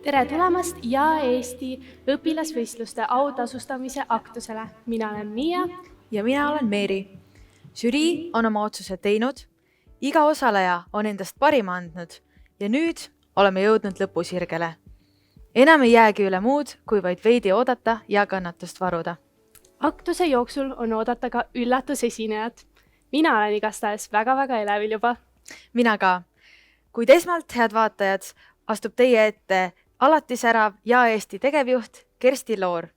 Tere tulemast ja Eesti õpilasvõistluste autasustamise aktusele. Mina olen Miia. Ja mina olen Meeri. Žürii on oma otsuse teinud, iga osaleja on endast parima andnud ja nüüd oleme jõudnud lõpusirgele. Enam ei jäägi üle muud, kui vaid veidi oodata ja kannatust varuda. Aktuse jooksul on oodata ka üllatusesinejad. Mina olen igastahes väga-väga elevil juba. Mina ka. Kuid esmalt, head vaatajad, astub teie ette alati särav ja Eesti tegevjuht Kersti Loor.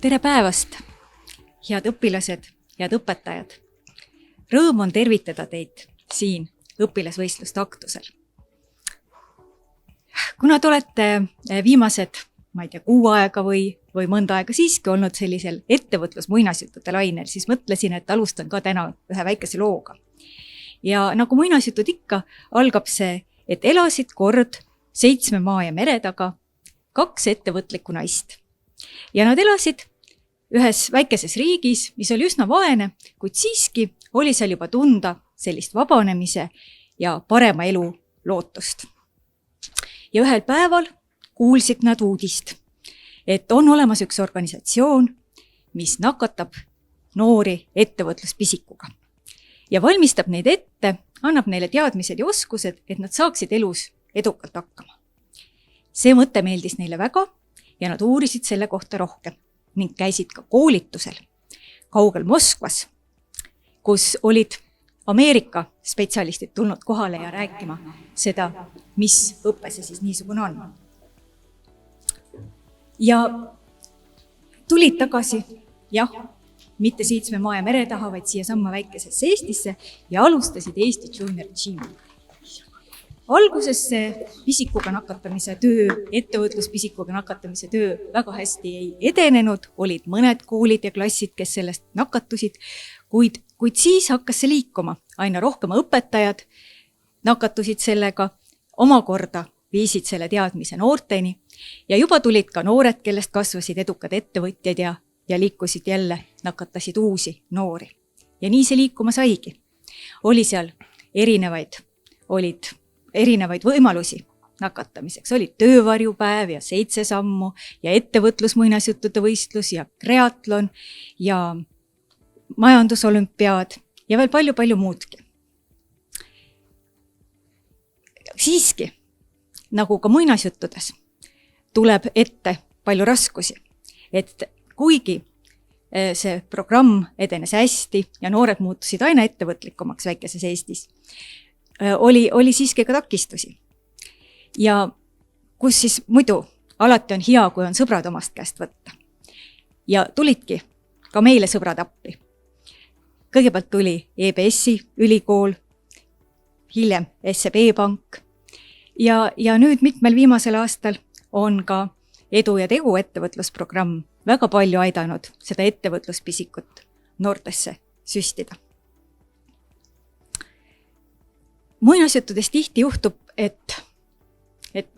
Tere päevast, head õpilased, head õpetajad. Rõõm on tervitada teid siin õpilasvõistluste aktusel. Kuna te olete viimased, kuu aega või mõnda aega siiski olnud sellisel ettevõtlus-muinasjuttude lainel, siis mõtlesin, et alustan ka täna ühe väikese looga. Ja nagu muinasjutud ikka, algab see, et elasid kord 7 maa ja mere taga 2 ettevõtlikku naist. Ja nad elasid ühes väikeses riigis, mis oli üsna vaene, kuid siiski oli seal juba tunda sellist vabanemise ja parema elu lootust. Ja ühel päeval kuulsid nad uudist, et on olemas üks organisatsioon, mis nakatab noori ettevõtluspisikuga. Ja valmistab neid ette, annab neile teadmised ja oskused, et nad saaksid elus edukalt hakkama. See mõte meeldis neile väga ja nad uurisid selle kohta rohkem ning käisid ka koolitusel kaugel Moskvas, kus olid Ameerika spetsialistid tulnud kohale ja rääkima seda, mis õppe see siis niisugune on. Ja tulid tagasi, mitte 7 maa ja mere taha, vaid siia samma väikesesse Eestisse ja alustasid Eesti Junior Teami. Alguses see pisikuga nakatamise töö, ettevõtluspisikuga nakatamise töö väga hästi ei edenenud, olid mõned koolid ja klassid, kes sellest nakatusid, kuid siis hakkas see liikuma. Aina rohkem õpetajad nakatusid sellega, omakorda viisid selle teadmise noorteni ja juba tulid ka noored, kellest kasvasid edukad ettevõtjad ja liikusid jälle, nakatasid uusi noori. Ja nii see liikuma saigi. Oli seal erinevaid võimalusi nakatamiseks. Oli töövarjupäev ja 7 sammu ja ettevõtlusmuinasjuttude võistlus ja kreatlon ja majandusolümpiaad ja veel palju muudki. Siiski, nagu ka muinasjuttudes, tuleb ette palju raskusi, et kuigi see programm edenes hästi ja noored muutusid aina ettevõtlikumaks väikeses Eestis, oli siiski ka takistusi. Ja kus siis muidu alati on hea, kui on sõbrad omast käest võtta. Ja tulidki ka meile sõbrad appi. Kõigepealt tuli EBS-i ülikool, hiljem SEB Pank ja nüüd mitmel viimasel aastal on ka Edu ja Tegu ettevõtlusprogramm väga palju aidanud seda ettevõtluspisikut noortesse süstida. Muinasjuttudes tihti juhtub, et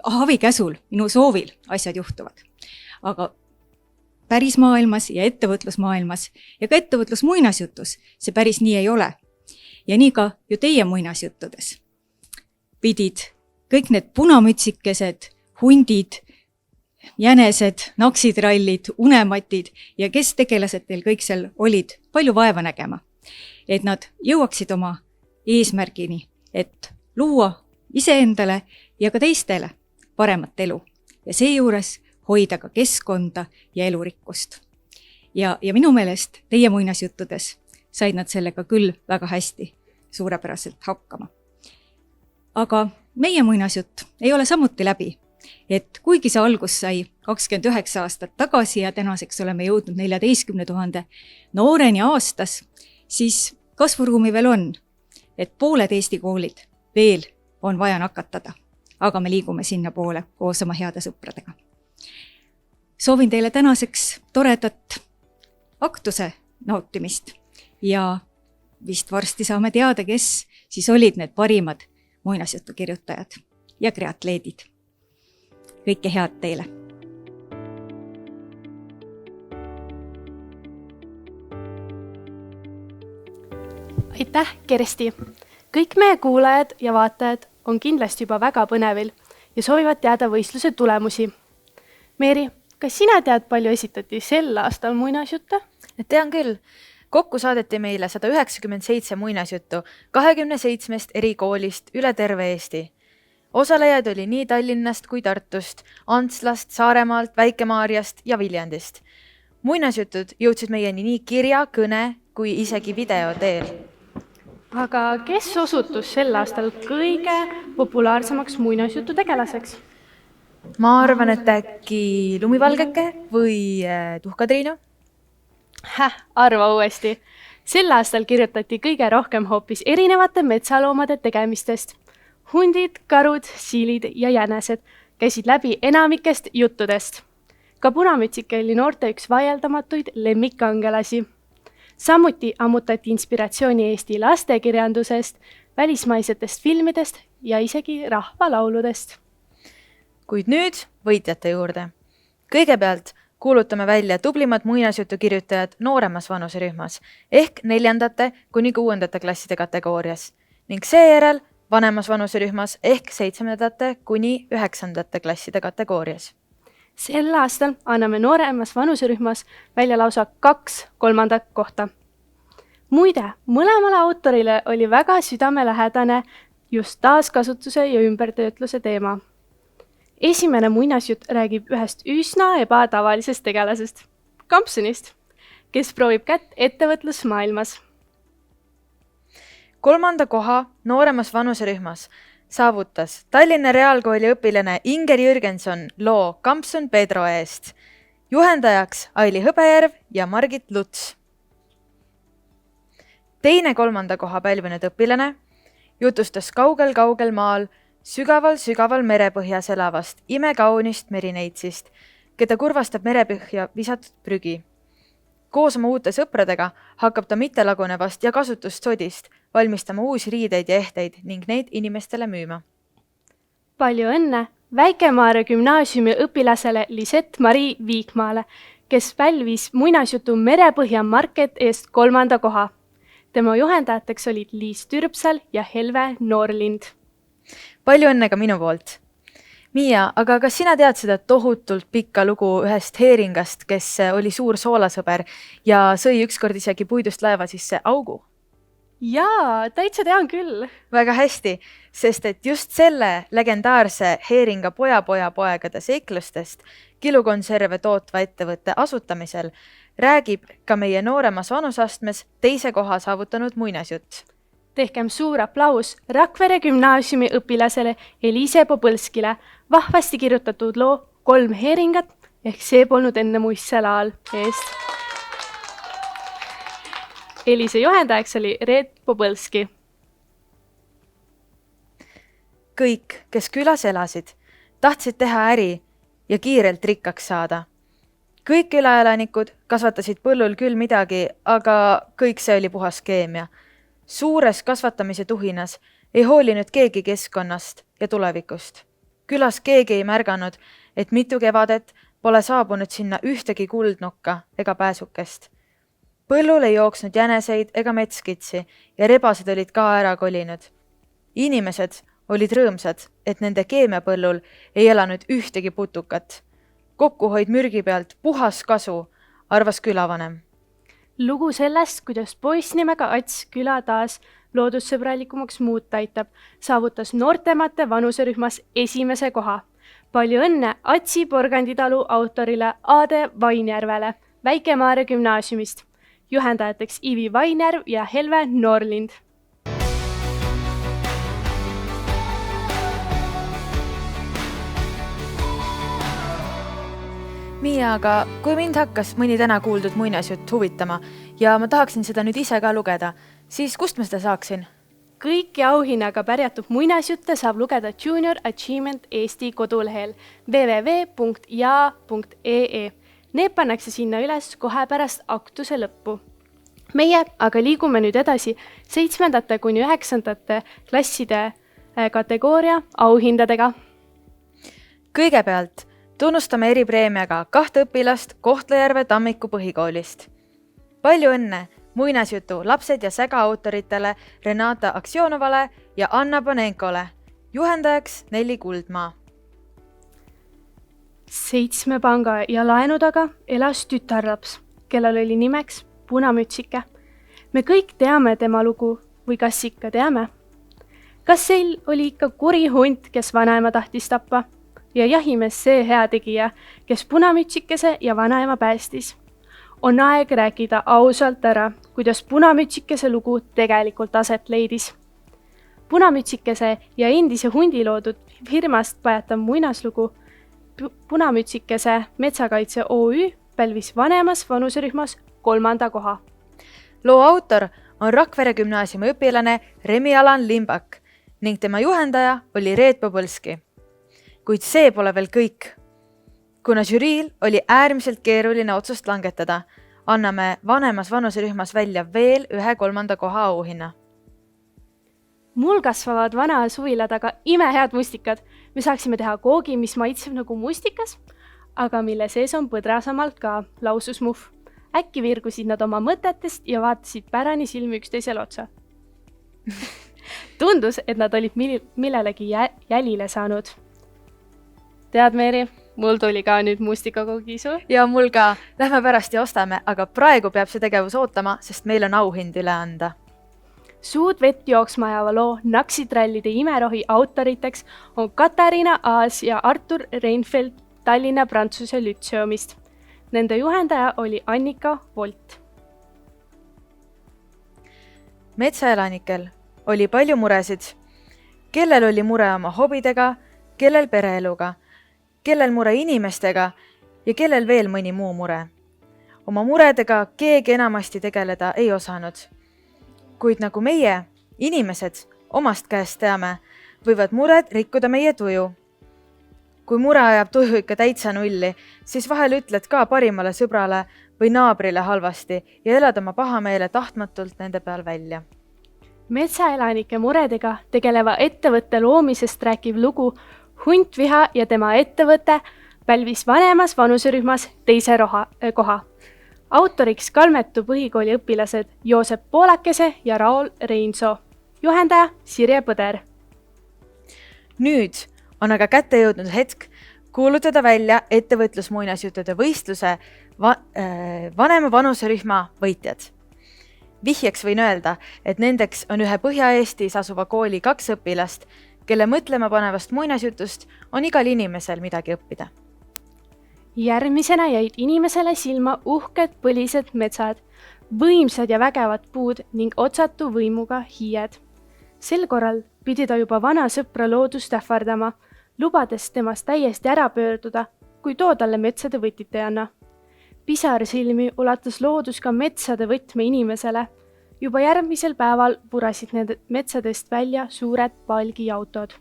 abikäsul, minu soovil asjad juhtuvad. Aga päris maailmas ja ettevõtlusmaailmas ja ka ettevõtlusmuinasjutus see päris nii ei ole. Ja nii ka ju teie muinasjuttudes pidid kõik need punamütsikesed, hundid, jänesed, naksitrallid, unematid ja kes tegelased teil kõik seal olid palju vaeva nägema, et nad jõuaksid oma eesmärgini, et luua iseendale ja ka teistele paremat elu ja seejuures hoida ka keskkonda ja elurikkust. Ja minu meelest teie muinasjuttudes said nad sellega küll väga hästi, suurepäraselt hakkama. Aga meie muinasjutt ei ole samuti läbi, et kuigi see algus sai 29 aastat tagasi ja tänaseks oleme jõudnud 14 000 nooreni aastas, siis kasvuruumi veel on, et pooled Eesti koolid veel on vaja nakatada, aga me liigume sinna poole koos oma heade sõpradega. Soovin teile tänaseks toredat aktuse nautimist ja vist varsti saame teada, kes siis olid need parimad muinasjutukirjutajad ja kreatleedid. Kõike head teile! aitäh, Kersti! Kõik meie kuulajad ja vaatajad on kindlasti juba väga põnevil ja soovivad teada võistluse tulemusi. Meeri, kas sina tead, palju esitati sel aastal muinasjutte? Tean küll. Kokku saadeti meile 197 muinasjuttu 27 eri koolist üle terve Eesti. Osalejaid oli nii Tallinnast kui Tartust, Antslast, Saaremaalt, Väike-Maarjast ja Viljandist. Muinasjutud jõudsid meieni nii kirja, kõne kui isegi video teel. Aga kes osutus sel aastal kõige populaarsemaks muinasjutu tegelaseks? Ma arvan, et äkki Lumivalgeke või Tuhkatriinu. Arva uuesti. Sel aastal kirjutati kõige rohkem hoopis erinevate metsaloomade tegemistest. Hundid, karud, siilid ja jänesed käisid läbi enamikest juttudest. Ka Punamütsike oli noorte üks vaieldamatuid lemmikkangelasi. Samuti ammutati inspiratsiooni Eesti lastekirjandusest, välismaisetest filmidest ja isegi rahvalauludest. Kuid nüüd võitjate juurde. Kõigepealt kuulutame välja tublimad muinasjutukirjutajad nooremas vanuserühmas ehk 4. kuni 6. klasside kategoorias ning seejärel vanemas vanuserühmas ehk 7. kuni 9. klasside kategoorias. Sel aastal anname nooremas vanuserühmas välja lausa 2 kolmandat kohta. Muide, mõlemale autorile oli väga südamelähedane just taaskasutuse ja ümbertöötluse teema. Esimene muinasjutt räägib ühest üsna ebatavalisest tegelasest, Kampsunist, kes proovib kätt ettevõtlusmaailmas. 3. koha nooremas vanuserühmas saavutas Tallinna Reaalkooli õpilane Inger Jürgenson loo Kampsun Pedro eest. Juhendajaks Aili Hõbejärv ja Margit Luts. Teine 3. koha pälvinud õpilane jutustas kaugel maal sügaval merepõhjas elavast imekaunist merineitsist, keda kurvastab merepõhja visatud prügi. Koos oma uute sõpradega hakkab ta mittelagunevast ja kasutust sodist valmistama uusi riideid ja ehteid ning neid inimestele müüma. Palju õnne Väike-Maarja gümnaasiumi õpilasele Lisette-Marie Viikmaale, kes pälvis muinasjutu Merepõhja market eest 3. koha. Tema juhendajateks olid Liis Türpsal ja Helve Noorlind. Palju õnne ka minu poolt. Miia, aga kas sina tead seda tohutult pikka lugu ühest heeringast, kes oli suur soolasõber ja sõi ükskord isegi puidust laeva sisse augu? Jaa, täitsa tean küll. Väga hästi, sest et just selle legendaarse heeringa poegade seiklustest kilukonserve tootva ettevõtte asutamisel räägib ka meie nooremas vanusastmes 2. koha saavutanud muinasjutt. Tehkem suur aplaus Rakvere gümnaasiumi õpilasele Eliise Popõlskile vahvasti kirjutatud loo 3 heeringat ehk see polnud enne muisselaal eest. Eliise juhendajaks oli Reet Popõlski. Kõik, kes külas elasid, tahtsid teha äri ja kiirelt rikkaks saada. Kõik külaelanikud kasvatasid põllul küll midagi, aga kõik see oli puhas keemia. Suures kasvatamise tuhinas ei hoolinud keegi keskkonnast ja tulevikust. Külas keegi ei märganud, et mitu kevadet pole saabunud sinna ühtegi kuldnokka ega pääsukest. Põllul ei jooksnud jäneseid ega metskitsi ja rebased olid ka ära kolinud. Inimesed olid rõõmsad, et nende keemiapõllul ei elanud ühtegi putukat. Kokkuhoid mürgi pealt puhas kasu, arvas külavanem. Lugu sellest, kuidas poiss nimega Ats küla taas loodussõbralikumaks muuta aitab, saavutas noortemate vanuserühmas 1. koha. Palju õnne Atsi Porganditalu autorile Aade Vainjärvele Väike-Maarja gümnaasiumist. Juhendajateks Ivi Vainjärv ja Helve Noorlind. Miia, aga kui mind hakkas mõni täna kuuldud muinasjutt huvitama ja ma tahaksin seda nüüd ise ka lugeda, siis kust ma seda saaksin? Kõiki auhinnaga pärjatud muinasjutte saab lugeda Junior Achievement Eesti kodulehel www.ja.ee. Need pannakse sinna üles kohe pärast aktuse lõppu. Meie aga liigume nüüd edasi 7. kuni 9. klasside kategooria auhindadega. Kõigepealt tunnustame eripreemiaga 2 õpilast Kohtla-Järve Tammiku põhikoolist. Palju õnne muinasjutu Lapsed ja säga autoritele Renata Aksjonovale ja Anna Panenkole, juhendajaks Nelli Kuldmaa. 7 panga ja laenu taga elas tütarlaps, kellel oli nimeks Punamütsike. Me kõik teame tema lugu või kas ikka teame? Kas seal oli ikka kuri hunt, kes vanaema tahtis tappa? Ja jahimees see heategija, kes Punamütsikese ja vanaema päästis? On aeg rääkida ausalt ära, kuidas Punamütsikese lugu tegelikult aset leidis. Punamütsikese ja endise hundi loodud firmast pajatav muinaslugu Punamütsikese Metsakaitse OÜ pälvis vanemas vanuserühmas 3. koha. Loo autor on Rakvere gümnaasiumi õpilane Remi-Alan Limbak ning tema juhendaja oli Reet Popõlski. Kuid see pole veel kõik. Kuna žüriil oli äärmiselt keeruline otsust langetada, anname vanemas vanuserühmas välja veel 1 3. koha auhinna. Mul kasvavad vana suvila taga imehead mustikad. Me saaksime teha koogi, mis maitseb nagu mustikas, aga mille sees on põdrasamalt ka, lausus Muhv. Äkki virgusid nad oma mõtetest ja vaatasid pärani silmi üksteisele otsa. Tundus, et nad olid millelegi jälile saanud. Tead, Meeri, mul tuli ka nüüd mustikakoogisu. Ja mul ka. Lähme pärast ja ostame, aga praegu peab see tegevus ootama, sest meil on auhind üle anda. Suud vett jooksma ajava loo Naksitrallide imerohi autoriteks on Katariina Aas ja Artur Reinfeldt Tallinna Prantsuse Lütseumist. Nende juhendaja oli Annika Volt. Metsaelanikel oli palju muresid. Kellel oli mure oma hobidega, kellel pereeluga, kellel mure inimestega ja kellel veel mõni muu mure. Oma muredega keegi enamasti tegeleda ei osanud. Kuid nagu meie, inimesed, omast käest teame, võivad mured rikkuda meie tuju. Kui mure ajab tuju ikka täitsa nulli, siis vahel ütled ka parimale sõbrale või naabrile halvasti ja elad oma pahameele tahtmatult nende peal välja. Metsaelanike muredega tegeleva ettevõtte loomisest rääkiv lugu Huntviha ja tema ettevõte pälvis vanemas vanuserühmas 2. koha. Autoriks Kalmetu põhikooli õpilased Joosep Poolakese ja Raul Reinsoo. Juhendaja Sirje Põder. Nüüd on aga kätte jõudnud hetk kuulutada välja ettevõtlusmuinasjuttude võistluse vanema vanuserühma võitjad. Vihjeks võin öelda, et nendeks on ühe Põhja-Eestis asuva kooli 2 õpilast, kelle mõtlema panevast muinasjutust on igal inimesel midagi õppida. Järgmisena jäid inimesele silma uhked põlised metsad, võimsad ja vägevad puud ning otsatu võimuga hiied. Sel korral pidi ta juba vana sõpra loodust ähvardama, lubades temast täiesti ära pöörduda, kui too talle metsade võtit ei anna. Pisar silmi ulatas loodus ka metsade võtme inimesele. Juba järgmisel päeval vurasid need metsadest välja suured palgiautod.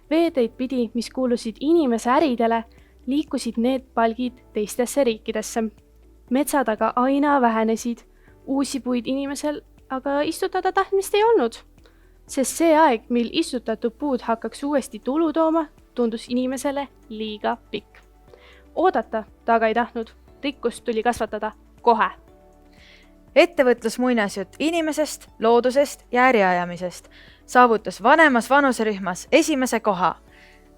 Veeteid pidi, mis kuulusid inimese äridele, liikusid need palgid teistesse riikidesse. Metsad aga aina vähenesid, uusi puid inimesel aga istutada tahtmist ei olnud. Sest see aeg, mil istutatud puud hakkaks uuesti tulu tooma, tundus inimesele liiga pikk. Oodata ta aga ei tahtnud, rikkust tuli kasvatada kohe. Ettevõtlusmuinasjutt inimesest, loodusest ja äriajamisest saavutas vanemas vanuserühmas 1. koha.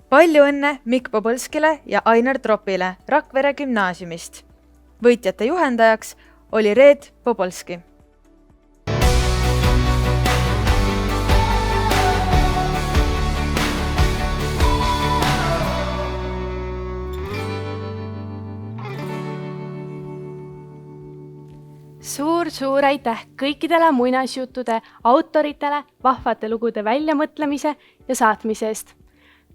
Palju õnne Mikk Popõlskile ja Ainar Tropile Rakvere gümnaasiumist. Võitjate juhendajaks oli Reet Popõlski. Suur aitäh kõikidele muinasjuttude autoritele vahvate lugude väljamõtlemise ja saatmise eest.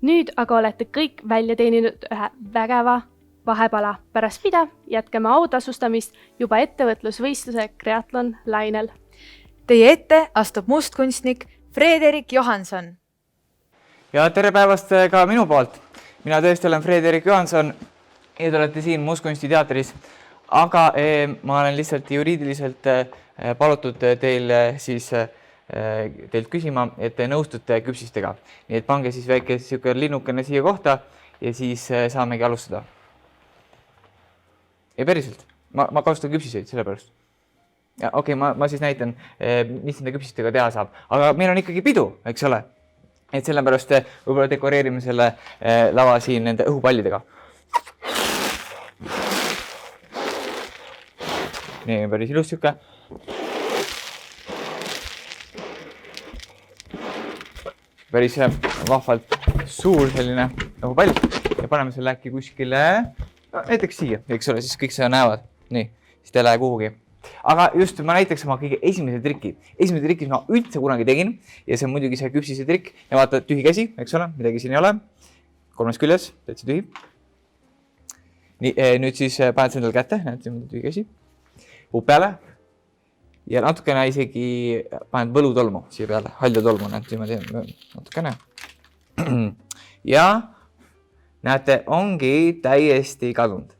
Nüüd aga olete kõik välja teeninud ühe vägeva vahepala, pärast mida jätkame autasustamist juba ettevõtlusvõistluse Kreatlon lainel. Teie ette astub mustkunstnik Frederik Johanson. Ja tere päevast ka minu poolt. Mina tõesti olen Frederik Johanson ja te olete siin Mustkunstiteatris. Aga ma olen lihtsalt juriidiliselt palutud teilt küsima, et te nõustute küpsistega. Nii et pange siis väike linnukene siia kohta ja siis saamegi alustada. Ja päriselt, ma kasutan küpsiseid selle pärast. Okei, ma siis näitan, mis nende küpsistega teha saab. Aga meil on ikkagi pidu, eks ole. Et sellepärast võib-olla dekoreerime selle lava siin nende õhupallidega. Nii, päris ilus siuke. Päris vahvalt suur selline õhupall ja paneme selle äkki kuskile, näiteks siia, eks ole, siis kõik seda näevad. Nii, siis ta ei lähe kuhugi. Aga just ma näiteks oma kõige esimese triki. Esimese triki, mis ma üldse kunagi tegin ja see on muidugi see küpsise trikk ja vaata tühi käsi, eks ole, midagi siin ei ole. 3 küljes, täitsa tühi. Nii, nüüd siis paned endale kätte, näed, siin tühi käsi. Peale ja natukene isegi paned võlutolmu siia peale, halja tolmu, näed, siin ma teen natukene. Ja näete, ongi täiesti kadunud.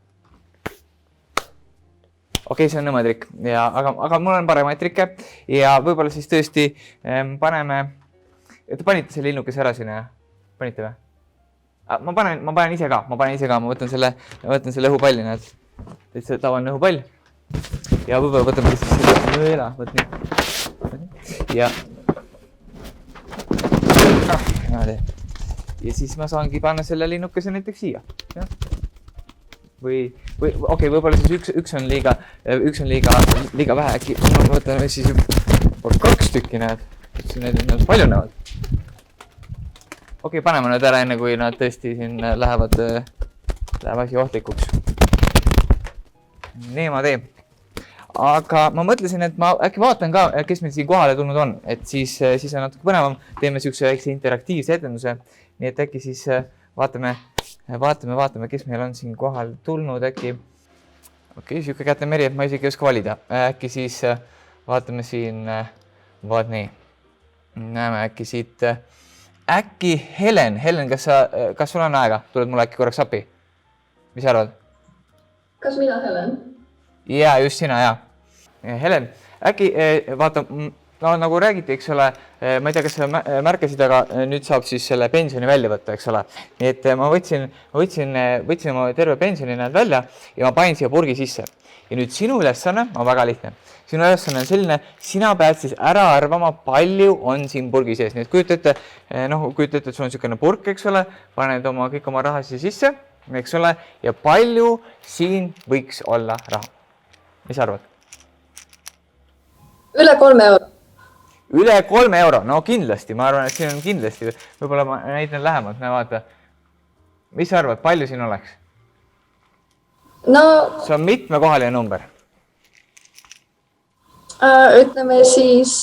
Okei, see on nõme trikk, aga mul on paremaid trikke ja võib-olla siis tõesti paneme, te panite selle linnukese ära sinna, panite või? Ma panen ise ka, ma võtan selle õhupalli, näed, täitsa tavaline õhupall ja võib-olla võtame siis selle nõela, võt nii ja siis ma saangi panna selle linnukese näiteks siia, jah. Või okei, võib-olla siis üks on liiga vähe, äkki ma võtan siis 2 tükki, näed, need palju näevad. Okei, paneme need ära enne, kui nad tõesti siin läheb asi ohtlikuks. Nii ma teen. Aga ma mõtlesin, et ma äkki vaatan ka, kes meil siin kohale tulnud on, et siis on natuke põnevam, teeme siukse väikse interaktiivse etenduse, nii et äkki siis vaatame, kes meil on siin kohal tulnud äkki. Okei, siuke kätte meri, et ma isegi ei oska valida. Äkki siis vaatame siin, vaat nii. Näeme äkki siit. Äkki Helen, kas sul on aega? Tuled mulle äkki korraks appi? Mis arvad? Kas mina Helen? Jaa, just sina, jaa. Helen, äkki vaata, nagu räägiti, eks ole, ma ei tea, kas sa märkasid, aga nüüd saab siis selle pensioni välja võtta, eks ole. Nii et ma võtsin oma terve pensioni näed välja ja ma panin siia purgi sisse. Ja nüüd sinu ülesanne on väga lihtne. Sinu ülesanne on selline, sina pead siis ära arvama, palju on siin purgi sees. Nii et kujuta ette, et sul on selline purk, eks ole, paned kõik oma raha siia sisse, eks ole, ja palju siin võiks olla raha. Mis arvad? Üle 3 euro. Üle 3 euro, no kindlasti, ma arvan, et siin on kindlasti, võib-olla ma näitan lähemalt, vaata. Mis sa arvad, palju siin oleks? No, see on mitmekohaline number. Ütleme siis,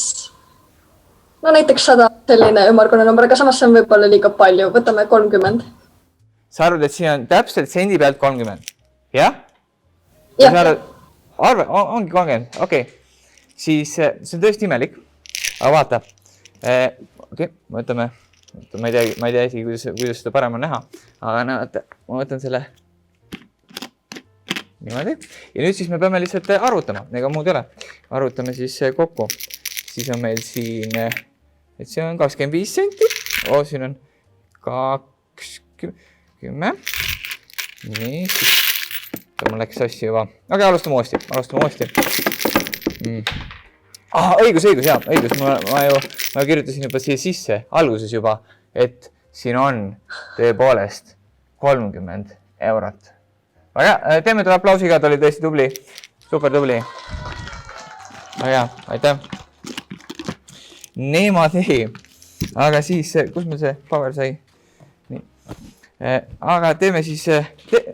no näiteks 100 selline ümmargune number, aga samas see on võib-olla liiga palju, võtame 30. Sa arvad, et siin on täpselt sendi pealt 30? Jah? Jah. Ongi 30, okei. Siis see on tõesti imelik. Aga vaata, okei, võtame, ma ei tea isegi, kuidas seda parem on näha, aga näete, ma võtan selle niimoodi ja nüüd siis me peame lihtsalt arvutama, ega muud ei ole. Arvutame siis kokku, siis on meil siin, et see on 25 senti, siin on 20, nii, siis mul läks sassi juba, aga alustame uuesti. Õigus, jah, õigus, ma kirjutasin juba siia sisse alguses juba, et siin on tõepoolest 30 eurot. Aga teeme tulla aplausiga, ta oli tõesti tubli, super tubli. Aga aitäh. Niimoodi, aga siis, kus meil see power sai? Nii. Aga teeme siis,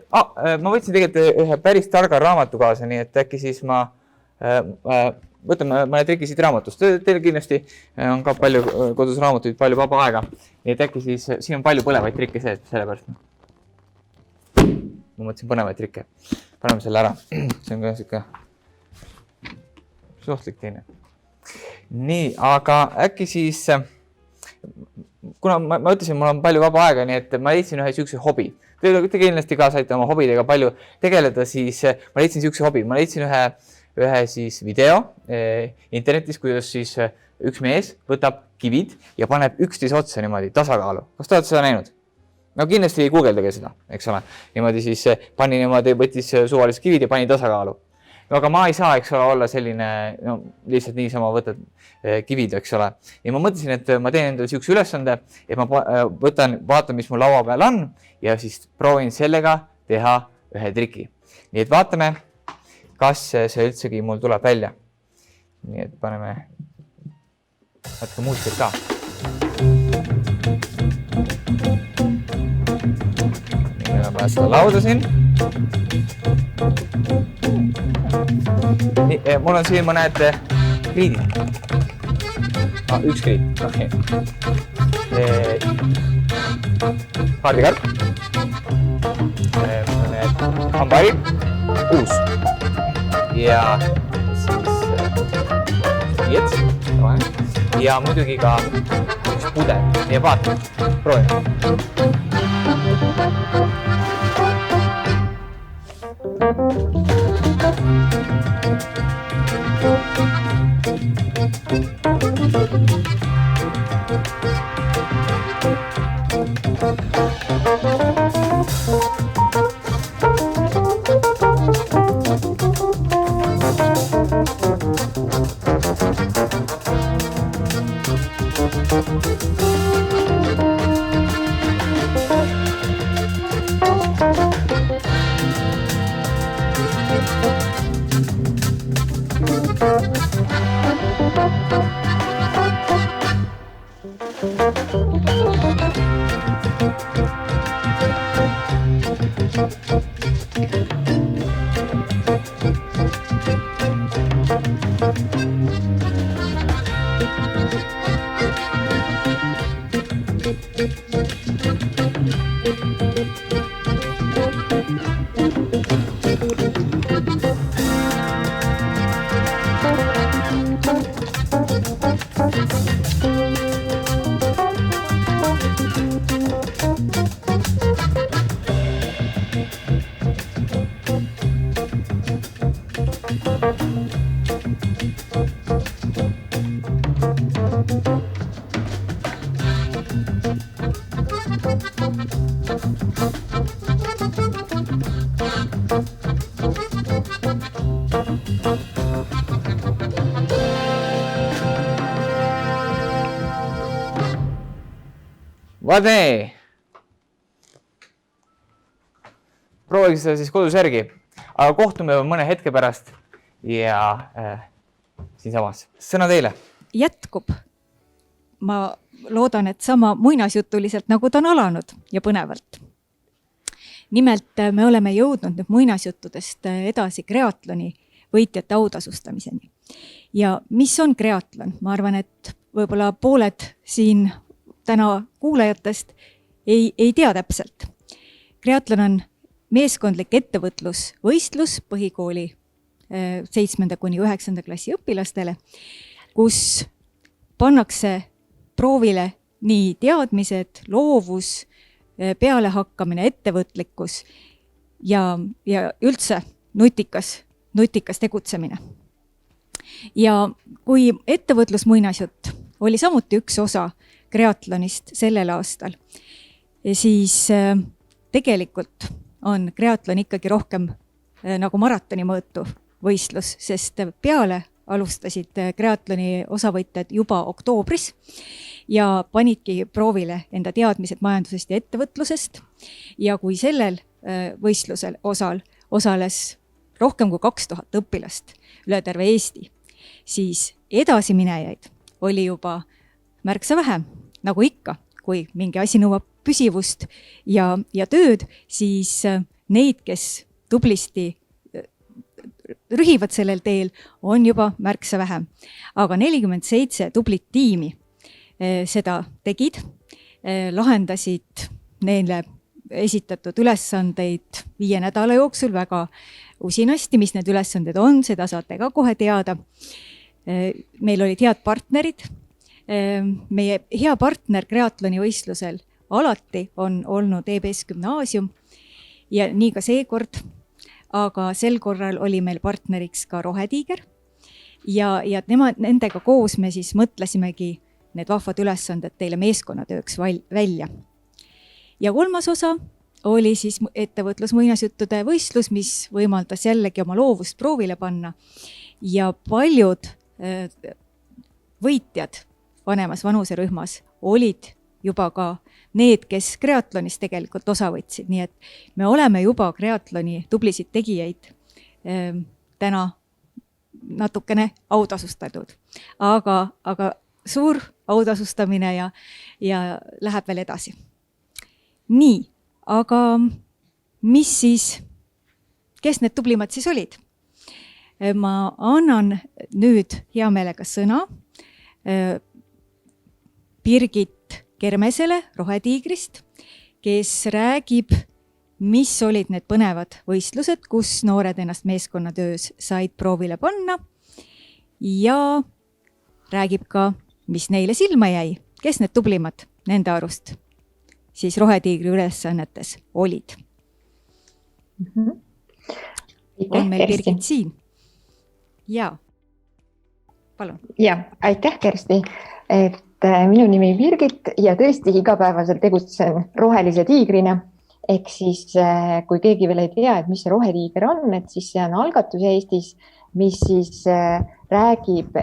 ma võtsin tegelikult ühe päris targa raamatu kaasa, nii et äkki siis ma võtame mõne triki siit raamatust. Teil kindlasti on ka palju kodus raamatuid, palju vaba aega. Nii et äkki siis, siin on palju põnevaid trikke sees, sellepärast. Ma mõtlesin põnevaid trikke. Paneme selle ära. See on ka siuke suhtlik teine. Nii, aga äkki siis, kuna ma ütlesin, mul on palju vaba aega, nii et ma leidsin ühe siukse hobi. Te kindlasti ka saite oma hobidega palju tegeleda, siis ma leidsin siukse hobi. Ma leidsin ühe siis video internetis, kuidas siis üks mees võtab kivid ja paneb üksteise otsa niimoodi tasakaalu. Kas te olete seda näinud? No kindlasti ei guugeldage seda, eks ole. Niimoodi siis pani niimoodi, võttis suvalised kivid ja pani tasakaalu. aga ma ei saa, eks ole, olla selline, no lihtsalt niisama võtad kivid, eks ole. Ja ma mõtlesin, et ma teen endale siukse ülesande, et ma vaatan, mis mul laua peal on ja siis proovin sellega teha ühe triki. Nii et vaatame, kas see üldsegi mul tuleb välja. Nii et paneme natuke muusikat ka. Nii, meil on vaja seda lauda siin. Nii, mul on siin mõned kriidid. Üks kriid. Okay. Kaardikaart. Mõned hambari. Uus. Ja siis ja muidugi ka üks pudel. Nii vaata. Proovi. Vaatne! Prooviks seda siis kodus järgi, aga kohtume mõne hetke pärast ja siinsamas. Sõna teile. Jätkub. Ma loodan, et sama muinasjutuliselt, nagu ta on alanud ja põnevalt. Nimelt me oleme jõudnud nüüd muinasjuttudest edasi kreatloni võitjate autasustamiseni. Ja mis on kreatlon? Ma arvan, et võib-olla pooled siin täna kuulajatest ei tea täpselt. Kreatlon on meeskondlik ettevõtlusvõistlus põhikooli 7. kuni 9. klassi õpilastele, kus pannakse proovile nii teadmised, loovus, pealehakkamine, ettevõtlikkus ja üldse nutikas tegutsemine. Ja kui ettevõtlusmuinasjutt oli samuti üks osa kreatlonist sellel aastal, siis tegelikult on kreatlon ikkagi rohkem nagu maratoni mõõtu võistlus, sest peale alustasid kreatloni osavõitjad juba oktoobris ja panidki proovile enda teadmised majandusest ja ettevõtlusest. Ja kui sellel võistlusel osales rohkem kui 2000 õpilast üle terve Eesti, siis edasiminejaid oli juba märksa vähem. Nagu ikka, kui mingi asi nõuab püsivust ja tööd, siis neid, kes tublisti rühivad sellel teel, on juba märksa vähem. Aga 47 tublit tiimi seda tegid, lahendasid neile esitatud ülesandeid 5 nädala jooksul väga usinasti. Mis need ülesanded on, seda saate ka kohe teada. Meil olid head partnerid. Meie hea partner kreatloni võistlusel alati on olnud EBS Gümnaasium ja nii ka seekord, aga sel korral oli meil partneriks ka Rohetiiger ja nendega koos me siis mõtlesimegi need vahvad ülesanded teile meeskonnatööks välja. Ja kolmas osa oli siis ettevõtlus muinasjuttude võistlus, mis võimaldas jällegi oma loovust proovile panna ja paljud võitjad vanemas vanuserühmas olid juba ka need, kes kreatlonis tegelikult osa võtsid, nii et me oleme juba kreatloni tublisid tegijaid täna natukene autasustatud, aga suur autasustamine ja läheb veel edasi. Nii, aga mis siis, kes need tublimad siis olid? Ma annan nüüd hea meelega sõna Birgit Kermesele Rohetiigrist, kes räägib, mis olid need põnevad võistlused, kus noored ennast meeskonnatöös said proovile panna ja räägib ka, mis neile silma jäi, kes need tublimad nende arust siis Rohetiigri ülesannetes olid. On meil Birgit siin? Jaa, palun. Ja, aitäh Kersti, et minu nimi Birgit ja tõesti igapäevaselt tegutsen rohelise tiigrina. Ehk siis, kui keegi veel ei tea, et mis see Rohetiiger on, et siis see on algatus Eestis, mis siis räägib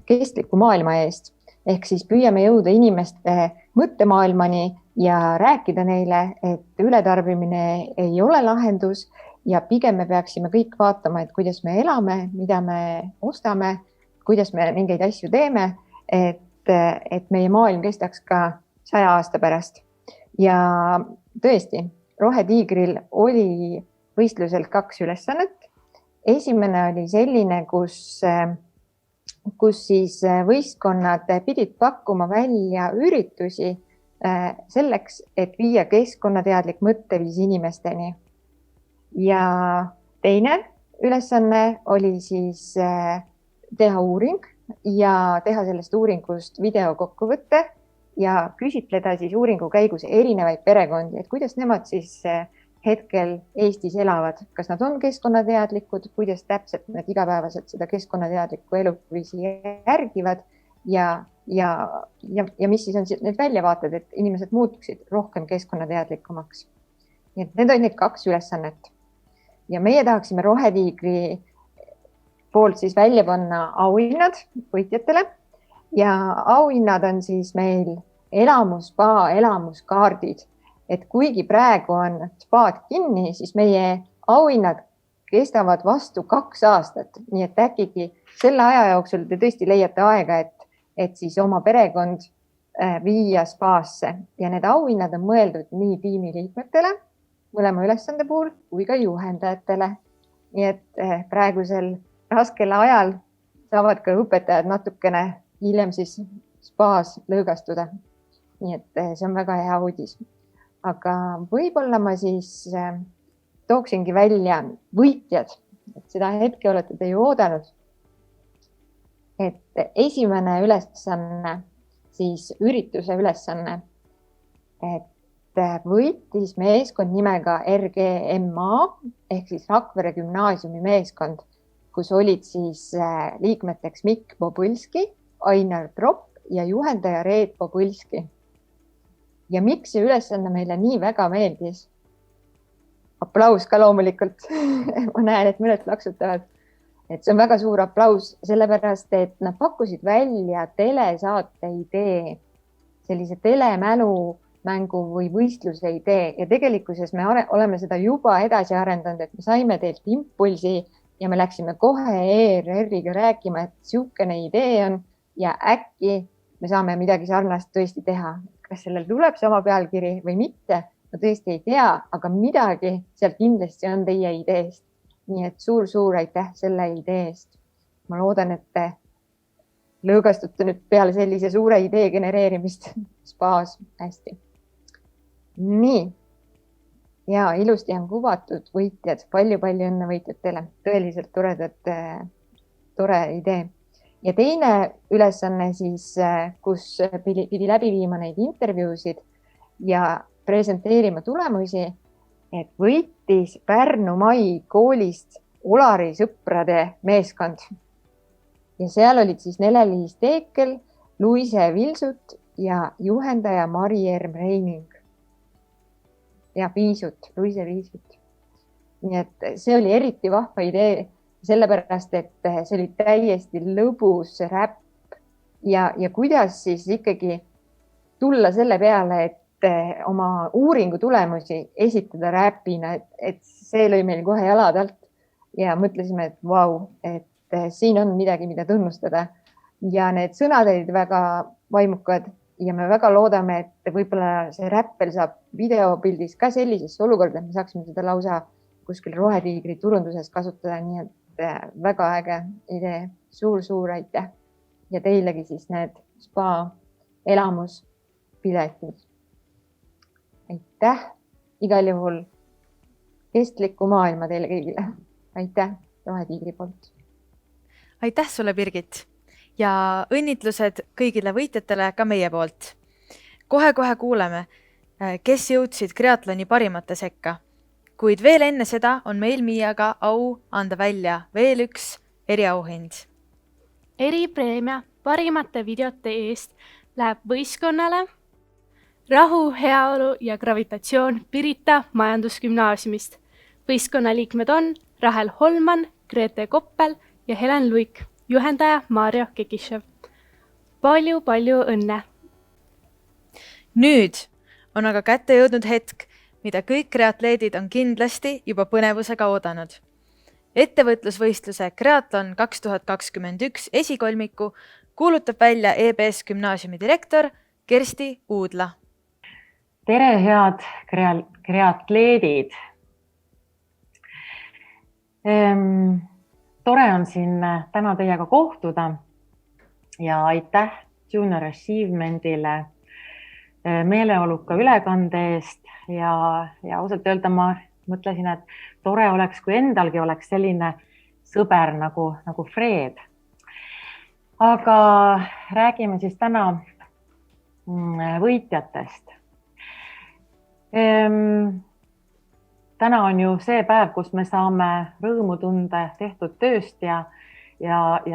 kestliku maailma eest. Ehk siis püüame jõuda inimeste mõttemaailmani ja rääkida neile, et ületarbimine ei ole lahendus ja pigem me peaksime kõik vaatama, et kuidas me elame, mida me ostame, kuidas me mingeid asju teeme, et meie maailm kestaks ka 100 aasta pärast. Ja tõesti, Rohetiigril oli võistlusel 2 ülesannet. Esimene oli selline, kus siis võistkonnad pidid pakkuma välja üritusi selleks, et viia keskkonnateadlik mõtteviis inimesteni. Ja teine ülesanne oli siis teha uuring ja teha sellest uuringust videokokkuvõtte ja küsitleda siis uuringu käigus erinevaid perekondi, et kuidas nemad siis hetkel Eestis elavad, kas nad on keskkonnateadlikud, kuidas täpselt nad igapäevaselt seda keskkonnateadlikku eluviisi järgivad ja mis siis on need väljavaated, et inimesed muutuksid rohkem keskkonnateadlikumaks. Nii et need olid need 2 ülesannet. Ja meie tahaksime Rohetiigri poolt siis välja panna auhinnad võitjatele ja auhinnad on siis meil elamusspa elamuskaardid. Et kuigi praegu on spaad kinni, siis meie auhinnad kestavad vastu 2 aastat. Nii et äkki selle aja jooksul te tõesti leiate aega, et siis oma perekond viia spaasse. Ja need auhinnad on mõeldud nii tiimiliikmetele, mõlema ülesande puhul, kui ka juhendajatele. Nii et praegusel raskel ajal saavad ka õpetajad natukene hiljem siis spaas lõõgastuda. Nii et see on väga hea uudis. Aga võib-olla ma siis tooksingi välja võitjad. Et seda hetke olete te ju oodanud. Et esimene ülesanne, siis ürituse ülesanne, et võitis meeskond nimega RGMA ehk siis Rakvere gümnaasiumi meeskond, kus olid siis liikmeteks Mikk Bobõlski, Ainar Tropp ja juhendaja Reet Bobõlski. Ja miks see ülesanne meile nii väga meeldis? Aplaus ka loomulikult. Ma näen, et mõned plaksutavad. Et see on väga suur aplaus, sellepärast, et nad pakkusid välja telesaate idee, sellise telemälumängu või võistluse idee ja tegelikkuses me oleme seda juba edasi arendanud, et me saime teilt impulsi ja me läksime kohe ERR-iga rääkima, et siukene idee on ja äkki me saame midagi sarnast tõesti teha. Kas sellel tuleb sama pealkiri või mitte, ma tõesti ei tea, aga midagi seal kindlasti on teie ideest. Nii et suur aitäh selle idee eest. Ma loodan, et te lõõgastute nüüd peale sellise suure idee genereerimist spaas hästi. Nii. Ja ilusti on kuvatud võitjad. Palju õnne võitjatele. Tõeliselt tore idee. Ja teine ülesanne siis, kus pidi läbi viima neid intervjuusid ja presenteerima tulemusi, et võitis Pärnu Mai koolist Olari sõprade meeskond. Ja seal olid siis Nele-Liis Teekel, Luise Vilsut ja juhendaja Mari Erm Reining. ja viisut, luiseviisut. nii et see oli eriti vahva idee, sellepärast et see oli täiesti lõbus räpp ja kuidas siis ikkagi tulla selle peale, et oma uuringu tulemusi esitada räpina, et see lõi meil kohe jalad alt ja mõtlesime, et vau, et siin on midagi, mida tunnustada. Ja need sõnad olid väga vaimukad ja me väga loodame, et võib-olla see räppel saab videopildis ka sellisesse olukorda, et me saaksime seda lausa kuskil Rohetiigri turunduses kasutada, nii et väga äge idee. Suur aitäh ja teilegi siis need spa elamuspiletid. Aitäh igal juhul kestlikku maailma teile kõigile. Aitäh Rohetiigri poolt. Aitäh sulle, Birgit! Ja õnnitlused kõigile võitjatele ka meie poolt. Kohe kuuleme, kes jõudsid triatloni parimate sekka. Kuid veel enne seda on meil Miiaga au anda välja veel üks eriauhind. Eripreemia parimate videote eest läheb võistkonnale Rahu, heaolu ja gravitatsioon Pirita majandusgümnaasiumist. Võistkonna liikmed on Rahel Holman, Grete Koppel ja Helen Luik, juhendaja Mario Kekishev. Palju õnne! Nüüd on aga kätte jõudnud hetk, mida kõik triatleedid on kindlasti juba põnevusega oodanud. Ettevõtlusvõistluse Triathlon 2021 esikolmiku kuulutab välja EBS gümnaasiumi direktor Kersti Uudla. Tere, head triatleedid! Tore on siin täna teiega kohtuda ja aitäh Junior Achievementile meeleoluka ülekande eest ja ausalt öelda ma mõtlesin, et tore oleks, kui endalgi oleks selline sõber nagu Fred. Aga räägime siis täna võitjatest. Täna on ju see päev, kus me saame rõõmu tunda tehtud tööst ja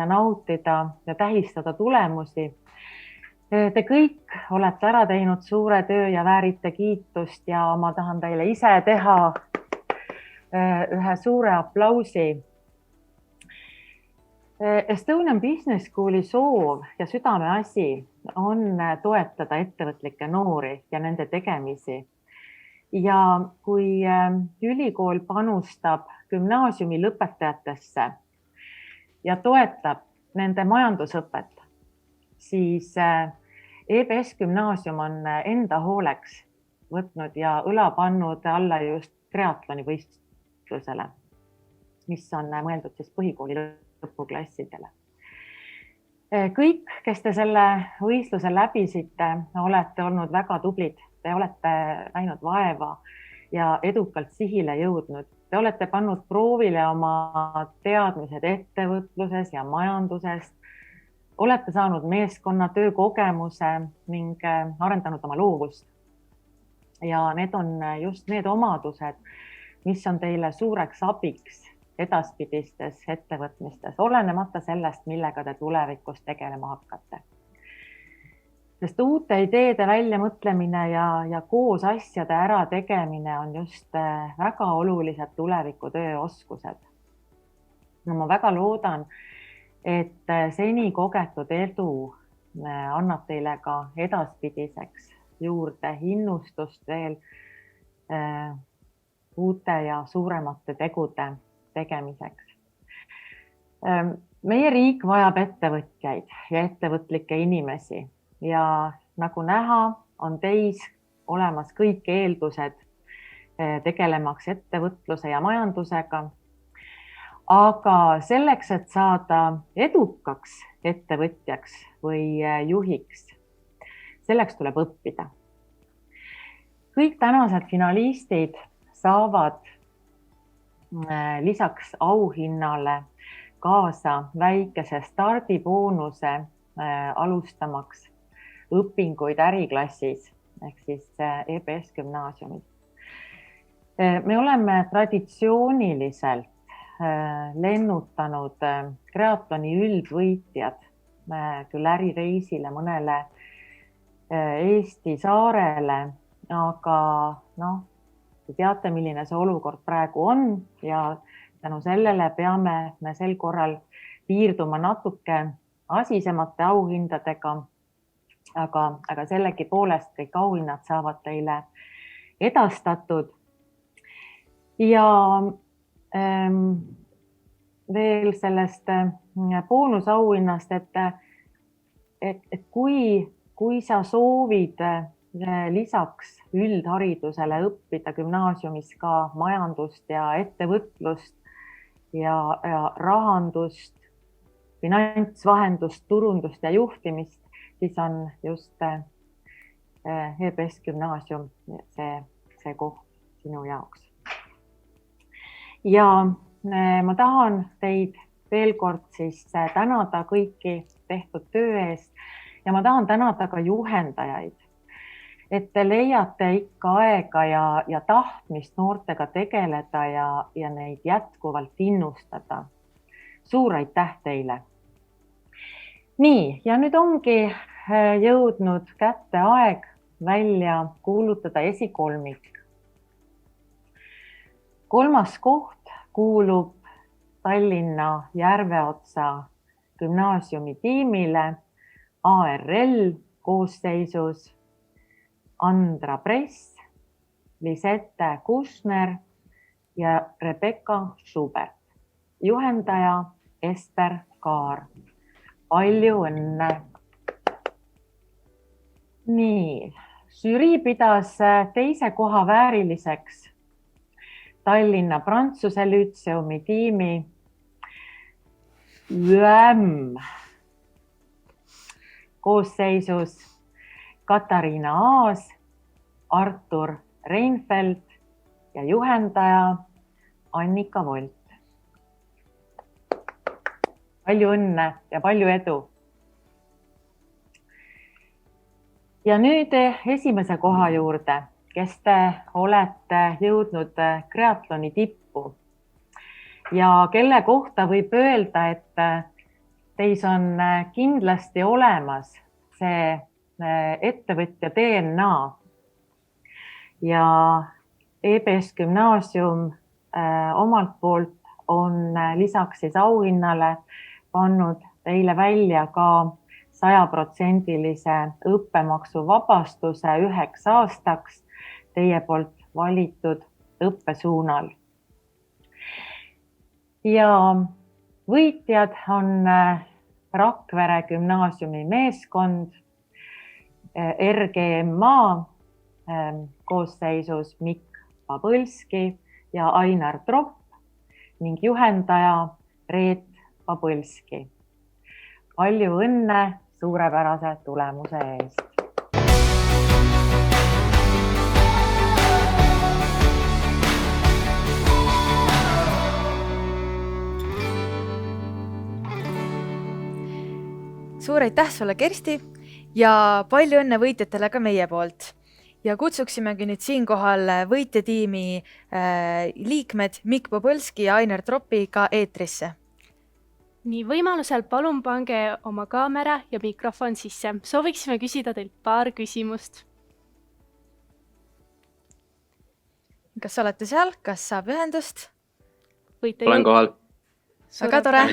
nautida ja tähistada tulemusi. Te kõik olete ära teinud suure töö ja väärite kiitust ja ma tahan teile ise teha ühe suure aplausi. Estonian Business Schooli soov ja südameasi on toetada ettevõtlikke noori ja nende tegemisi. Ja kui ülikool panustab gümnaasiumi lõpetajatesse ja toetab nende majandusõpet, siis EBS gümnaasium on enda hooleks võtnud ja õla pannud alla just triatloni võistlusele, mis on mõeldud siis põhikooli lõpuklassidele. Kõik, kes te selle võistluse läbisite, olete olnud väga tublid. Te olete näinud vaeva ja edukalt sihile jõudnud. Te olete pannud proovile oma teadmised ettevõtluses ja majandusest. Olete saanud meeskonna töökogemuse ning arendanud oma loovust. Ja need on just need omadused, mis on teile suureks abiks edaspidistes ettevõtmistes, olenemata sellest, millega te tulevikus tegelema hakkate. Sest uute ideede väljamõtlemine ja koos asjade ära tegemine on just väga olulised tuleviku tööoskused. No, ma väga loodan, et seni kogetud edu annab teile ka edaspidiseks juurde innustust veel uute ja suuremate tegude tegemiseks. Meie riik vajab ettevõtjaid ja ettevõtlikke inimesi. Ja nagu näha, on teis olemas kõik eeldused tegelemaks ettevõtluse ja majandusega. Aga selleks, et saada edukaks ettevõtjaks või juhiks, selleks tuleb õppida. Kõik tänased finalistid saavad lisaks auhinnale kaasa väikese stardiboonuse alustamaks õpinguid äriklassis ehk siis EBS gümnaasiumis. Me oleme traditsiooniliselt lennutanud triatloni üldvõitjad küll ärireisile mõnele Eesti saarele, aga Te teate, milline see olukord praegu on ja tänu sellele peame me sel korral piirduma natuke asisemate auhindadega, aga sellegipoolest kõik auhinnad saavad teile edastatud. Ja veel sellest boonusauhinnast, et kui sa soovid lisaks üldharidusele õppida gümnaasiumis ka majandust ja ettevõtlust ja rahandust, finantsvahendust, turundust ja juhtimist, siis on just EBS gümnaasium see koht sinu jaoks. Ja ma tahan teid veel kord siis tänada kõiki tehtud töö eest ja ma tahan tänada ka juhendajaid, et te leiate ikka aega ja tahtmist noortega tegeleda ja neid jätkuvalt innustada. Suur aitäh teile! Nii, ja nüüd ongi jõudnud kätte aeg välja kuulutada esikolmik. 3. koht kuulub Tallinna Järveotsa gümnaasiumi tiimile ARL koosseisus Andra Press, Lisette Kušner ja Rebecca Schubert. Juhendaja Ester Kaar. Palju õnne! Nii, žürii pidas 2. koha vääriliseks Tallinna Prantsuse Lütseumi tiimi UM koosseisus Katariina Aas, Artur Reinfeldt ja juhendaja Annika Volt. Palju õnne ja palju edu! Ja nüüd esimese koha juurde, kes te olete jõudnud triatloni tippu ja kelle kohta võib öelda, et teis on kindlasti olemas see ettevõtja DNA ja EBS gümnaasium omalt poolt on lisaks siis auhinnale pannud teile välja ka 100%-lise õppemaksu vabastuse 1 aastaks teie poolt valitud õppesuunal. Ja võitjad on Rakvere gümnaasiumi meeskond RGMA koosseisus Mikk Pabõlski ja Ainar Tropp ning juhendaja Reet Pabõlski. Palju õnne suurepärase tulemuse eest! Suur aitäh sulle, Kersti, ja palju õnne võitjatele ka meie poolt. Ja kutsuksimegi nüüd siinkohal võitjatiimi liikmed Mikk Pabõlski ja Ainar Troppi ka eetrisse. Nii, võimalusel palun pange oma kaamera ja mikrofon sisse. Sooviksime küsida teilt paar küsimust. Kas olete seal? Kas saab ühendust? Olen kohal. Väga tore.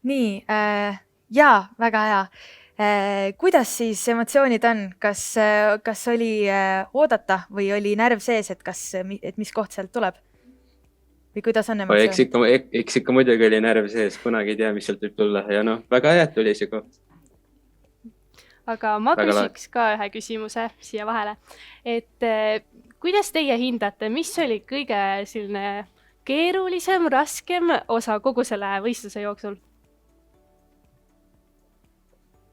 Nii, jaa, väga hea. Kuidas siis emotsioonid on? Kas oli oodata või oli närv sees, et mis koht sealt tuleb? Või kuidas on emotsioon? Eks ikka muidugi oli närv sees, kunagi ei tea, mis sealt võib tulla. Ja väga hea, et tuli see koht. Aga ma küsiks ka ühe küsimuse siia vahele. Et kuidas teie hindate, mis oli kõige selline keerulisem, raskem osa kogu selle võistluse jooksul?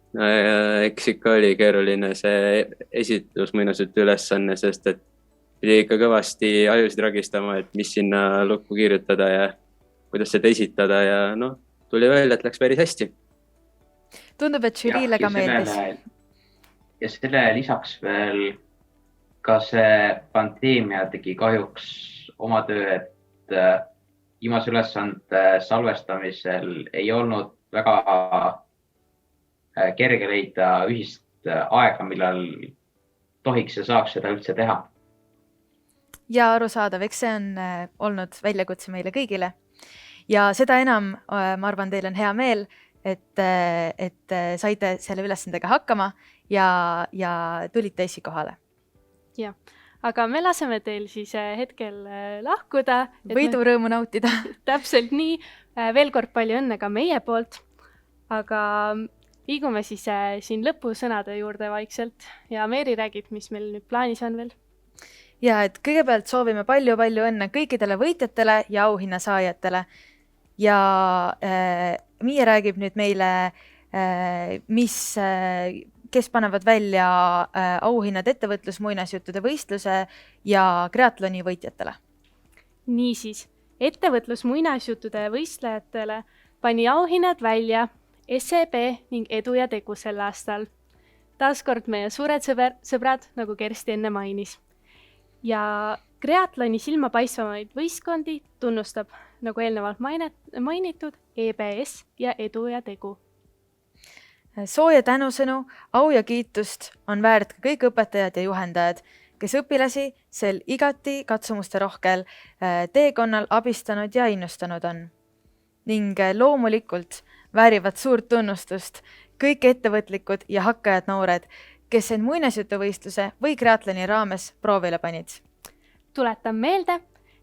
Eks ikka oli keeruline see esitus mõnusat ülesanne, sest et pidi ikka kõvasti ajusid ragistama, et mis sinna lukku kirjutada ja kuidas seda esitada ja tuli välja, et läks päris hästi. Tundub, et žüriile ka meeldis. Ja selle lisaks veel ka see pandeemia tegi kahjuks oma töö, et viimase ülesande salvestamisel ei olnud väga kerge leida ühist aega, millal tohiks ja saaks seda üldse teha. Ja arusaadav, eks see on olnud väljakutse meile kõigile. Ja seda enam, ma arvan, teil on hea meel, et saite selle ülesandega hakkama ja tulite esikohale. jah, aga me laseme teil siis hetkel lahkuda. Võidurõõmu nautida. Täpselt nii. Veel kord palju õnne ka meie poolt. Aga liigume siis siin lõpusõnade juurde vaikselt ja Meeri räägib, mis meil nüüd plaanis on veel. Ja et kõigepealt soovime palju-palju õnne kõikidele võitjatele ja auhinnasaajatele. Ja Miia räägib nüüd meile, kes panevad välja auhinnad ettevõtlus-muinasjuttude võistluse ja kreatloni võitjatele. Niisiis, ettevõtlus-muinasjuttude võistlejatele pani auhinnad välja SEB ning Edu ja Tegu sel aastal. Taaskord meie suured sõbrad, nagu Kersti enne mainis. Ja kreatloni silmapaistvamaid võistkondi tunnustab, nagu eelnevalt mainitud, EBS ja Edu ja Tegu. Sooja tänusõnu, au ja kiitust on väärt ka kõik õpetajad ja juhendajad, kes õpilasi sel igati katsumuste rohkel teekonnal abistanud ja innustanud on. Ning loomulikult väärivad suurt tunnustust kõik ettevõtlikud ja hakkajad noored, kes end muinasjutuvõistluse või kreatloni raames proovile panid. Tuletan meelde,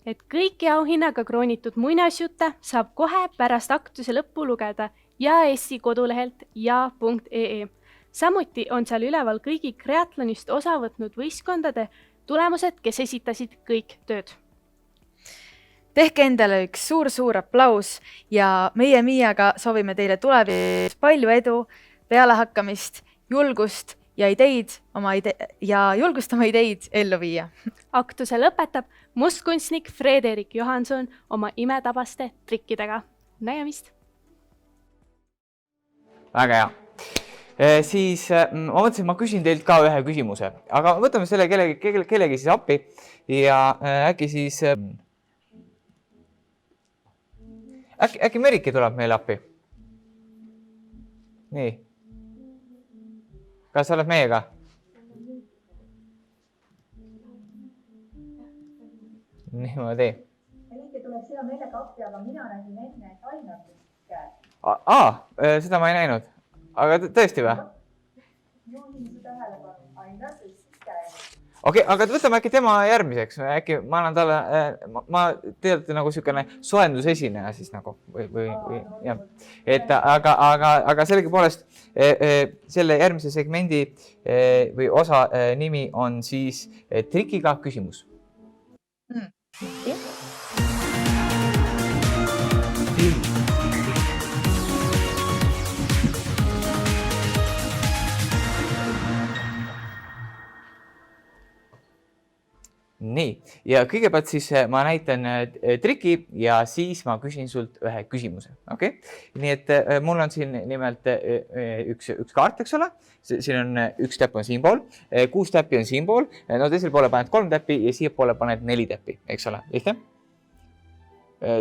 et kõiki auhinnaga kroonitud muinasjutte saab kohe pärast aktuse lõppu lugeda JAS-i kodulehelt ja.ee. Samuti on seal üleval kõigi kreatlonist osa võtnud võistkondade tulemused, kes esitasid kõik tööd. Tehke endale üks suur aplaus ja meie Miiaga soovime teile tulevikus palju edu, pealehakkamist, julgust ja julgust oma ideid ellu viia. Aktuse lõpetab mustkunstnik Frederik Johanson oma imetabaste trikkidega. Nägemist! Väga hea. Siis ma mõtlesin, et ma küsin teilt ka ühe küsimuse, aga võtame selle kellegi siis appi ja äkki siis... Äkki Merike tuleb meile appi? Nii. Kas sa oled meiega? Niimoodi. Merike tuleb sina meelega appi, aga mina nägin enne, et Ainar käes. Seda ma ei näinud. Aga tõesti või? Juhin su tähelepanu, Ainar tõstis käes. Okei, aga võtame äkki tema järgmiseks. Äkki ma annan talle, ma teadate nagu niisugune soendusesineja siis nagu. Jah. Aga sellega poolest selle järgmise segmendi või osa nimi on siis trikiga küsimus. Nii, ja kõigepealt siis ma näitan triki ja siis ma küsin sult ühe küsimuse. Okay? Nii et mul on siin nimelt üks kaart, eks ole. Siin on üks täpp on siinpool, 6 täppi on siinpool, no teisel poole paned 3 täppi ja siia poole paned 4 täppi, eks ole, lihtne?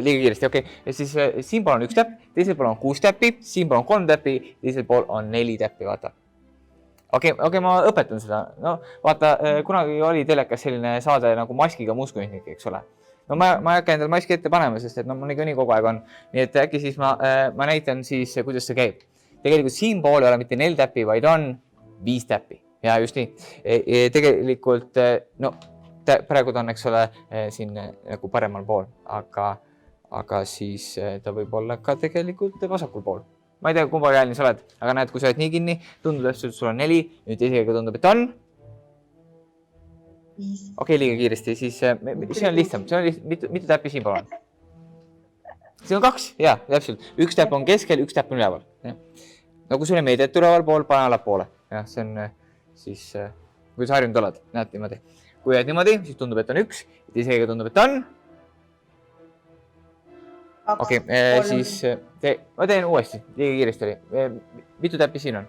Liiga kiiresti, okei. Ja siis siinpool on 1 täpp, teisel pool on 6 täppi, siinpool on 3 täppi, teisel pool on 4 täppi, vaata. Okei, ma õpetan seda. No vaata, kunagi oli telekas selline saade nagu maskiga muskunstnik, eks ole. No ma ei hakka endale maski ette panema, sest et mul nii kogu aeg on. Nii et äkki siis ma näitan siis, kuidas see käib. Tegelikult siinpool ei ole mitte 4 täppi, vaid on 5 täppi. Ja just nii. Tegelikult, no praegu ta on, eks ole, siin nagu paremal pool, aga siis ta võib olla ka tegelikult vasakul pool. Ma ei tea, kumba käelni sa oled, aga näed, kui sa oled nii kinni, tundub, et sul on 4, nüüd teisega tundub, et on 5. Okei, liiga kiiresti, siis see on lihtsam. See on mitu täppi siinpool on? See on 2, jaa, täpselt. 1 täpp on keskel, 1 täpp on üleval. No kui sul on meediat ülevalpool, pane allapoole. Jah, see on siis, kui sa harjunud oled, näed niimoodi. Kui jääd niimoodi, siis tundub, et on 1, teisega tundub, et on okei, siis ma teen uuesti, liiga kiiresti oli. Mitu täppi siin on?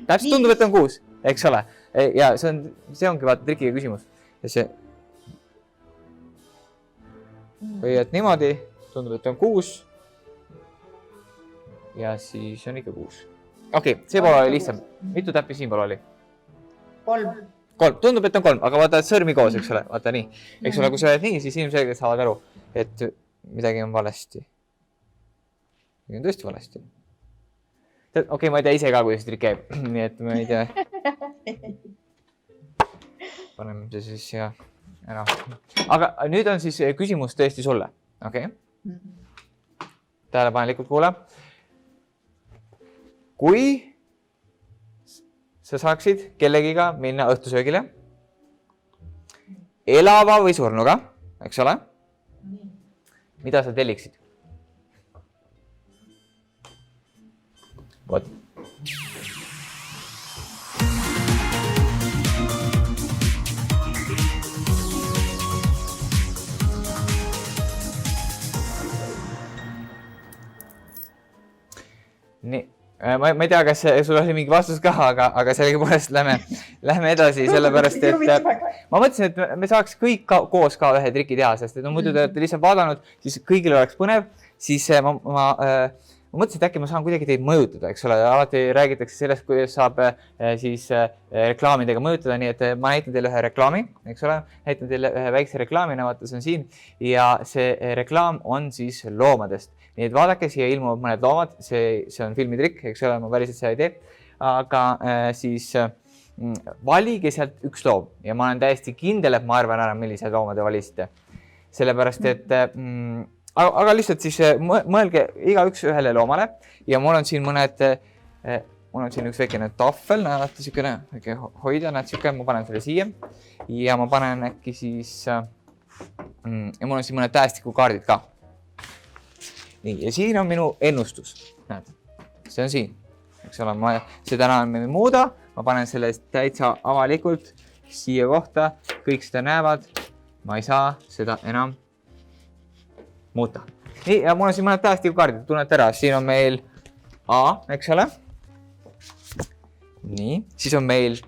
Täpselt tundub, et on 6, eks ole. Ja see ongi vaata trikiga küsimus. Hoiad niimoodi, tundub, et on 6. Ja siis on ikka 6. Okei, see pool oli lihtsam. Mitu täppi siin pool oli? 3. Tundub, et on 3, aga vaata, et sõrmi koos, eks ole, vaata nii. Eks ole, kui sa oled nii, siis ilmselgelt saavad aru, et midagi on valesti. Midagi on tõesti valesti. Okei, ma ei tea ise ka, kuidas trik käib, nii et ma ei tea. Paneme see siis ja ära. Aga nüüd on siis küsimus tõesti sulle, okei? Tähelepanelikult kuule. Kui sa saaksid kellegiga minna õhtusöögile, elava või surnuga, eks ole? Mida sa telliksid? Vot. Nii. Ma ei tea, kas sul oli mingi vastus ka, aga sellegipoolest lähme edasi, sellepärast, et ma mõtlesin, et me saaks kõik koos ka ühe triki teha, sest et muidu te olete lihtsalt vaadanud, siis kõigil oleks põnev, siis ma mõtlesin, et äkki ma saan kuidagi teid mõjutada, eks ole, alati räägitakse sellest, kuidas saab siis reklaamidega mõjutada, nii et ma näitan teile ühe reklaami, eks ole, näitan teile ühe väikse reklaami, vaata, see on siin ja see reklaam on siis loomadest. Nii et vaadake, siia ilmuvad mõned loomad, see on filmitrikk, eks ole, ma päriselt seda ei tee, aga siis valige sealt üks loom ja ma olen täiesti kindel, et ma arvan ära, millise looma te valisite. Sellepärast, et aga lihtsalt siis mõelge igaüks ühele loomale ja mul on siin mõned, mul on siin üks väikene tahvel, näete siukene hoida, näed siuke, ma panen selle siia ja ma panen äkki siis, ja mul on siin mõned tähestikukaardid ka. Nii, ja siin on minu ennustus, näed, see on siin, eks ole, ma seda enam ei muuda, ma panen selle täitsa avalikult siia kohta, kõik seda näevad, ma ei saa seda enam muuta. Nii, ja mul on siin mõned tähestikukaardid, tunnete ära, siin on meil A, eks ole, nii, siis on meil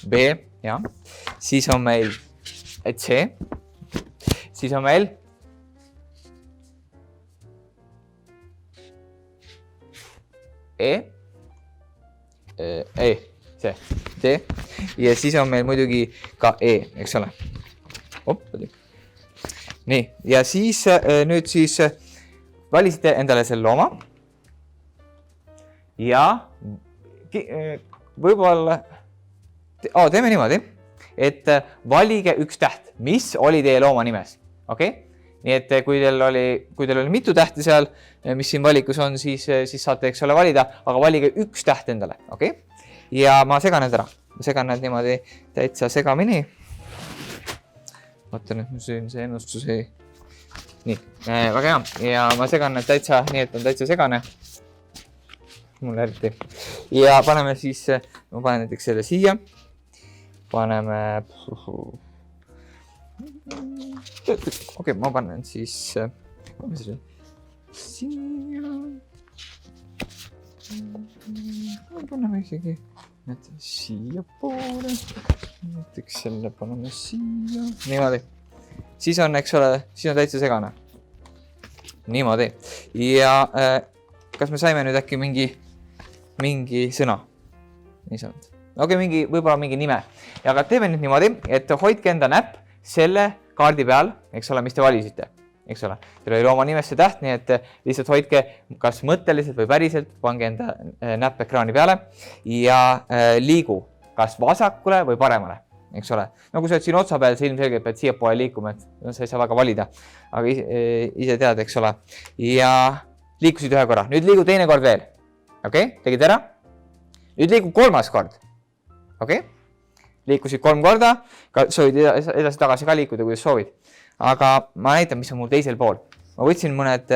B, jah, siis on meil C, siis on meil see, D ja siis on meil muidugi ka E, eks ole. Nii, ja siis nüüd siis valisite endale selle looma ja võib-olla, teeme niimoodi, et valige üks täht, mis oli teie looma nimes, okei? Nii et kui teil oli mitu tähti seal, mis siin valikus on, siis saate, eks ole, valida, aga valige üks täht endale, okei? Ja ma segan need ära. Ma segan need niimoodi täitsa segamini. Vaata nüüd, see ennustus ei... Nii, väga hea. Ja ma segan need täitsa, nii et on täitsa segane. Mulle eriti. Ja paneme siis, ma panen näiteks selle siia. Paneme... Okei, ma panen siis siia. Paneme isegi siia poole. Näiteks selle paneme siia. Niimoodi. Siis on, eks ole, siis on täitsa segane. Niimoodi. Ja kas me saime nüüd äkki mingi sõna? Nii saanud. Okei, võib-olla mingi nime. Ja aga teeme nüüd niimoodi, et hoidke enda näpp selle kaardi peal, eks ole, mis te valisite, eks ole. Teil oli looma nimesse täht, nii et lihtsalt hoidke kas mõtteliselt või päriselt, pange enda näpp ekraani peale ja liigu kas vasakule või paremale, eks ole. No kui sa oled siin otsa peal, sa ilmselgelt pead siia poole liikuma, et sa ei saa väga valida, aga ise tead, eks ole. Ja liikusid ühe korra, nüüd liigu teine kord veel, okei, tegid ära. Nüüd liigu kolmas kord, okei. Liikusid 3 korda, soovid edasi tagasi ka liikuda, kuidas soovid. Aga ma näitan, mis on mul teisel pool. Ma võtsin mõned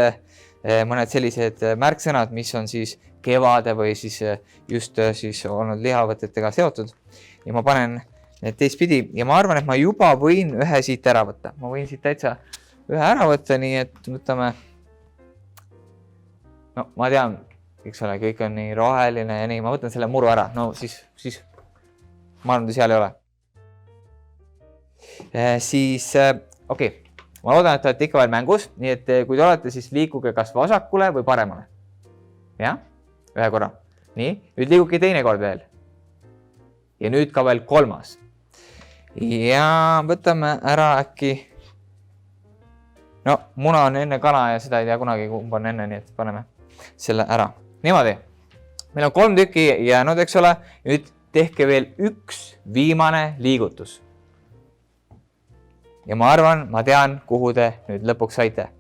sellised märksõnad, mis on siis kevade või siis just siis olnud lihavõtetega seotud. Ja ma panen need teistpidi ja ma arvan, et ma juba võin ühe siit ära võtta. Ma võin siit täitsa ühe ära võtta, nii et võtame... No, ma tean, eks ole, kõik on nii roheline ja nii. Ma võtan selle muru ära. No siis ma arvan, et seal ei ole. Siis, okei, ma loodan, et te olete ikka veel mängus, nii et kui te olete, siis liikuge kas vasakule või paremale. Jah? Ühe korra. Nii, nüüd liiguge teine kord veel. ja nüüd ka veel 3. Ja võtame ära äkki. No, muna on enne kana ja seda ei tea kunagi, kumb on enne, nii et paneme selle ära. Niimoodi. Meil on 3 tükki jäänud, eks ole. Nüüd tehke veel üks viimane liigutus. Ja ma arvan, ma tean, kuhu te nüüd lõpuks saite.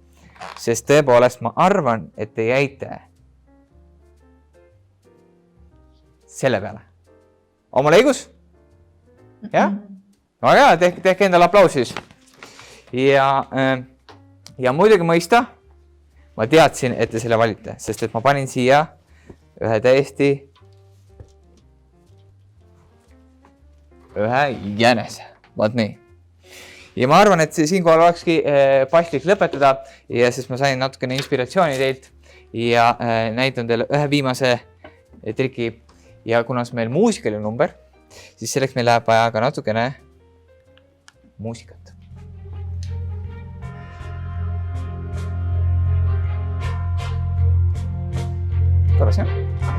Sest tõepoolest ma arvan, et te jäite selle peale. Oma lõigus? Jah? Väga hea, tehke endale aplausis. Ja muidugi mõista, ma teadsin, et te selle valite, sest et ma panin siia ühe täiesti ühe jänese. Vaat nii. Ja ma arvan, et siinkohal olekski paslik lõpetada, ja sest ma sain natukene inspiratsiooni teilt ja näitan teile ühe viimase triki. Ja kuna see meil muusikaline number, siis selleks meil läheb vaja ka natukene muusikat. Korras, jah?